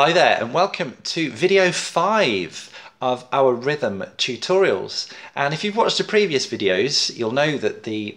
Hi there and welcome to video 5 of our rhythm tutorials. And if you've watched the previous videos, you'll know that the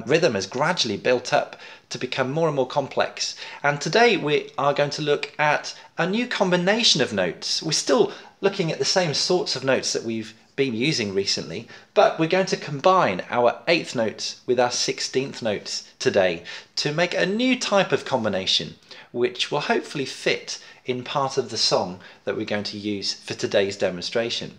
rhythm has gradually built up to become more and more complex. And today we are going to look at a new combination of notes. We're still looking at the same sorts of notes that we've been using recently, but we're going to combine our 8th notes with our 16th notes today to make a new type of combination which will hopefully fit in part of the song that we're going to use for today's demonstration.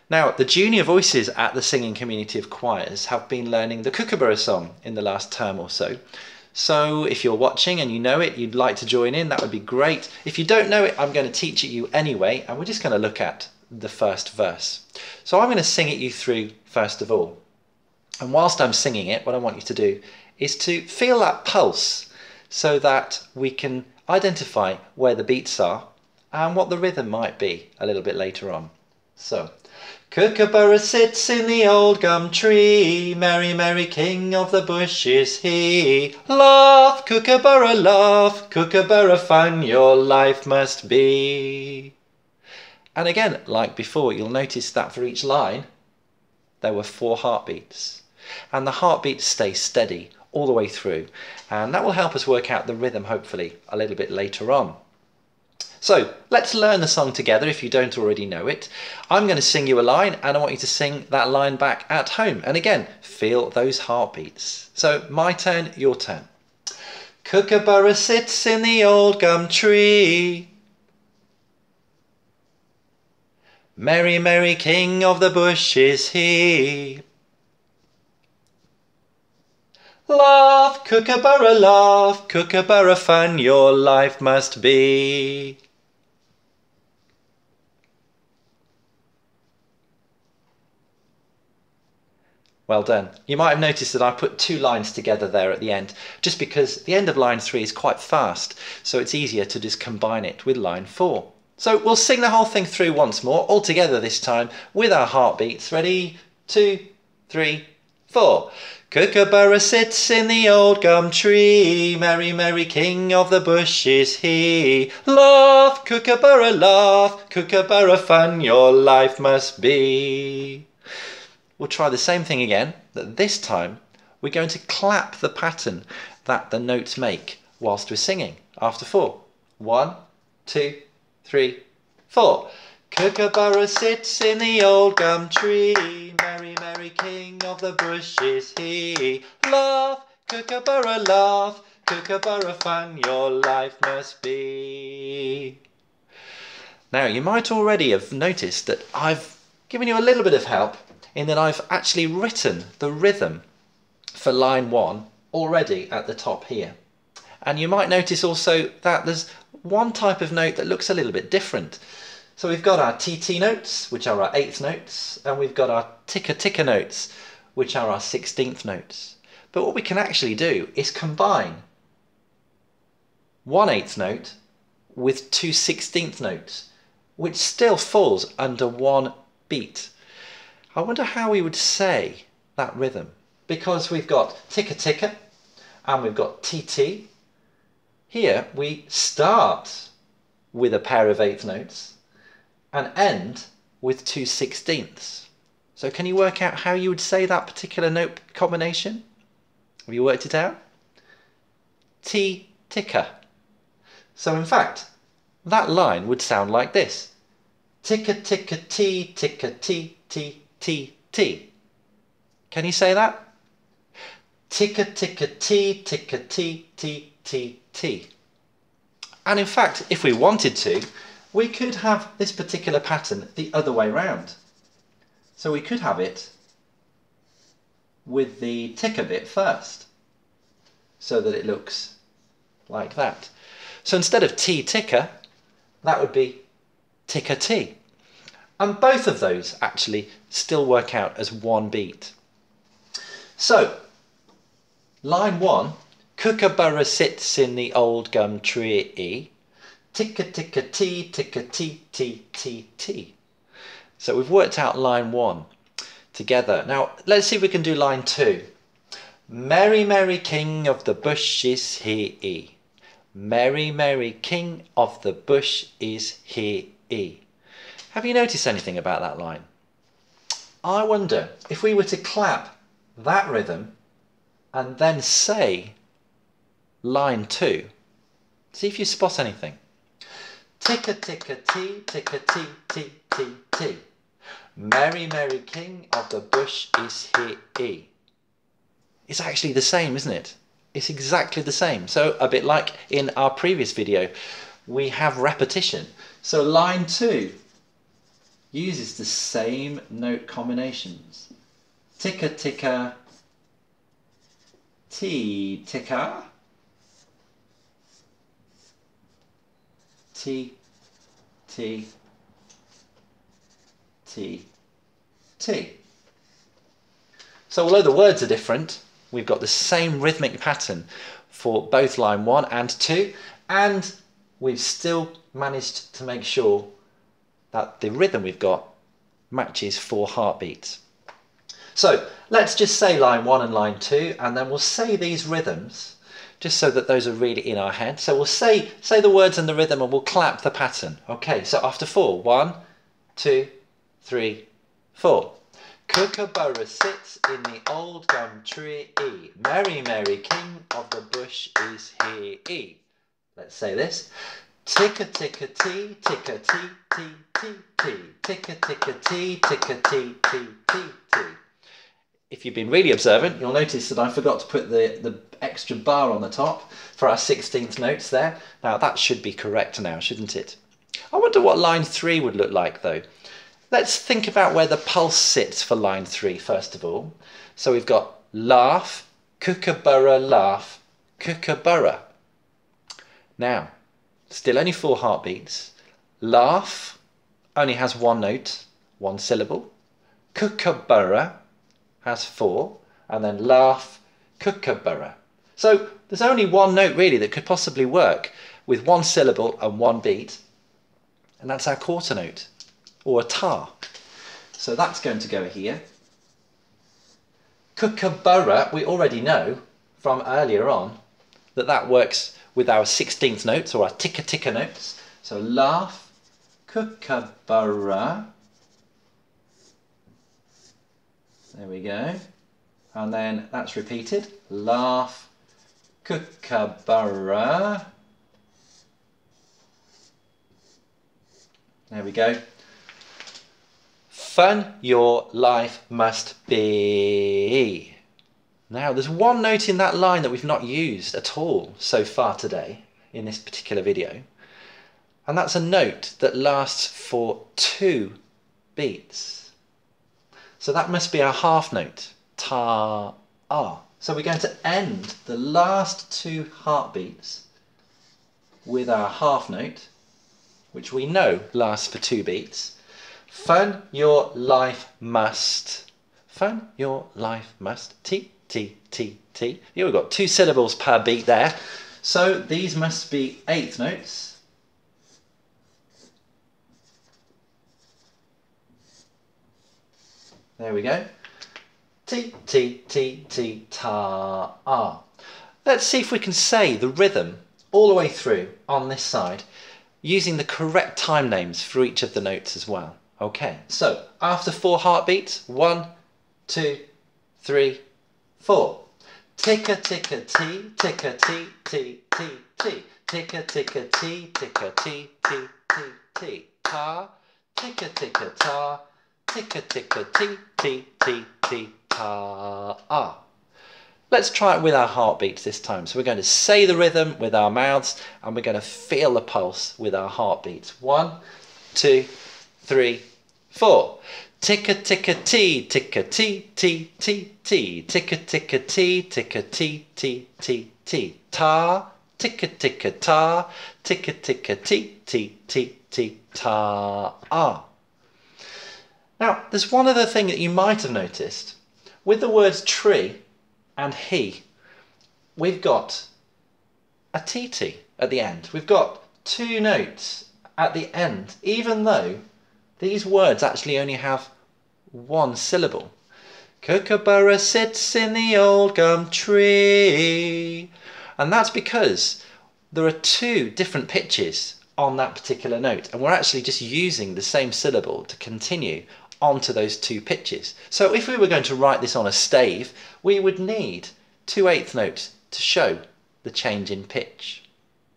Now, the junior voices at the singing community of choirs have been learning the Kookaburra song in the last term or so. So if you're watching and you know it, you'd like to join in, that would be great. If you don't know it, I'm going to teach it you anyway, and we're just going to look at the first verse. So I'm going to sing it you through first of all. And whilst I'm singing it, what I want you to do is to feel that pulse so that we can identify where the beats are and what the rhythm might be a little bit later on. So, Kookaburra sits in the old gum tree, merry, merry king of the bush is he. Laugh, Kookaburra, laugh, Kookaburra, fun your life must be. And again, like before, you'll notice that for each line, there were 4 heartbeats. And the heartbeats stay steady all the way through. And that will help us work out the rhythm, hopefully, a little bit later on. So, let's learn the song together if you don't already know it. I'm going to sing you a line, and I want you to sing that line back at home. And again, feel those heartbeats. So, my turn, your turn. Kookaburra sits in the old gum tree. Merry, merry king of the bush is he. Laugh, Kookaburra, laugh, Kookaburra, fun your life must be. Well done. You might have noticed that I put 2 lines together there at the end, just because the end of line 3 is quite fast, so it's easier to just combine it with line 4. So we'll sing the whole thing through once more, all together this time, with our heartbeats. Ready? 2, 3, 4. Kookaburra sits in the old gum tree, merry, merry king of the bush is he. Laugh, Kookaburra, laugh, Kookaburra, fun your life must be. We'll try the same thing again, but this time we're going to clap the pattern that the notes make whilst we're singing after 4. 1, 2, 3, 4. Kookaburra sits in the old gum tree, merry, merry king of the bush is he. Laugh, Kookaburra, laugh, Kookaburra, fun your life must be. Now, you might already have noticed that I've given you a little bit of help in that I've actually written the rhythm for line 1 already at the top here. And you might notice also that there's one type of note that looks a little bit different. So we've got our TT notes, which are our 8th notes, and we've got our ticka ticka notes, which are our 16th notes. But what we can actually do is combine 1 8th note with 2 16th notes, which still falls under 1 beat. I wonder how we would say that rhythm, because we've got ticka ticka and we've got TT. Here we start with a pair of 8th notes and end with 2 16ths. So can you work out how you would say that particular note combination? Have you worked it out? T-ticka. So in fact, that line would sound like this. Ticka ticka T, ticka T, T, T, T. Can you say that? Ticka ticka T, ticka T, T, T, T. And in fact, if we wanted to, we could have this particular pattern the other way round. So we could have it with the ticker bit first, so that it looks like that. So instead of T ticker, that would be ticker T. And both of those actually still work out as 1 beat. So, line 1, Kookaburra sits in the old gum tree. Ticka ticka T, ticka T, T, T, T. So we've worked out line 1 together. Now let's see if we can do line 2. Merry, merry king of the bush is he. Merry, merry king of the bush is here. Have you noticed anything about that line? I wonder if we were to clap that rhythm and then say line 2, see if you spot anything. Tick-a-tick-a-tee, tick-a-tee, tee, tee, tee. Merry, merry king of the bush is here. It's actually the same, isn't it? It's exactly the same. So a bit like in our previous video, we have repetition. So line 2 uses the same note combinations. Ticka ticka, tea ticka, tea, tea, tea, tea. So although the words are different, we've got the same rhythmic pattern for both line 1 and 2, and we've still managed to make sure that the rhythm we've got matches 4 heartbeats. So let's just say line 1 and line 2, and then we'll say these rhythms just so that those are really in our head. So we'll say the words and the rhythm, and we'll clap the pattern. Okay, so after 4, 1, 2, 3, 4. Kookaburra sits in the old gum tree. Merry, merry king of the bush is here. Let's say this. Tick-a-tick-a-tee, tick-a-tee, tee, tee, tee. Tick-a-tick-a-tee, tick-a-tee, tee, tee, tee. If you've been really observant, you'll notice that I forgot to put the extra bar on the top for our 16th notes there. Now that should be correct now, shouldn't it? I wonder what line 3 would look like though. Let's think about where the pulse sits for line 3 first of all. So we've got laugh, kookaburra, laugh, kookaburra. Now, still only 4 heartbeats. Laugh only has 1 note, 1 syllable. Kookaburra has 4, and then laugh, kookaburra. So there's only 1 note really that could possibly work with 1 syllable and 1 beat, and that's our quarter note, or a tar. So that's going to go here. Kookaburra, we already know from earlier on that that works with our 16th notes, or our ticka-ticka notes. So laugh, kookaburra. There we go. And then that's repeated. Laugh, kookaburra. There we go. Fun your life must be. Now there's 1 note in that line that we've not used at all so far today in this particular video, and that's a note that lasts for 2 beats. So that must be our half note, ta, ah. So we're going to end the last 2 heartbeats with our half note, which we know lasts for 2 beats. Fun your life must. Fun your life must. T, T, T, T. Here we've got 2 syllables per beat there. So these must be 8th notes. There we go. T, T, T, T, ta, ah. Let's see if we can say the rhythm all the way through on this side using the correct time names for each of the notes as well. Okay, so after 4 heartbeats, 1, 2, 3, 4. Ticka ticka tee, ticka tee, tee, tee, tee. Ticka ticka tee, ticka tee, tee, tee, tee. Ta, ticka ticka ta, ticka ticka tee, tee, tee, tee, ta, ah. Let's try it with our heartbeats this time. So we're going to say the rhythm with our mouths, and we're going to feel the pulse with our heartbeats. 1, 2, 3, 4. Ticka ticka tee, ticka tee, tee, tee, tee. Ticka ticka tee, ticka tee, tee, tee, tee. Ta, ticka ticka ta, ticka ticka tee, tee, tee, tee, ta, ah. Now, there's one other thing that you might have noticed. With the words tree and he, we've got a TT at the end. We've got 2 notes at the end, even though these words actually only have 1 syllable. Kookaburra sits in the old gum tree. And that's because there are two different pitches on that particular note, and we're actually just using the same syllable to continue onto those two pitches. So if we were going to write this on a stave, we would need 2/8 notes to show the change in pitch.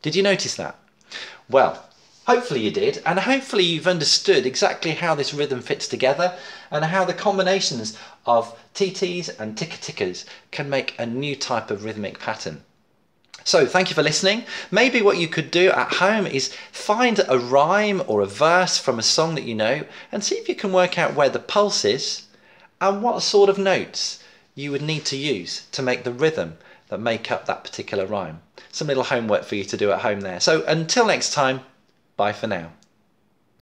Did you notice that? Well, hopefully you did, and hopefully you've understood exactly how this rhythm fits together and how the combinations of TTs and ticka-tickas can make a new type of rhythmic pattern. So thank you for listening. Maybe what you could do at home is find a rhyme or a verse from a song that you know and see if you can work out where the pulse is and what sort of notes you would need to use to make the rhythm that make up that particular rhyme. Some little homework for you to do at home there. So until next time, bye for now.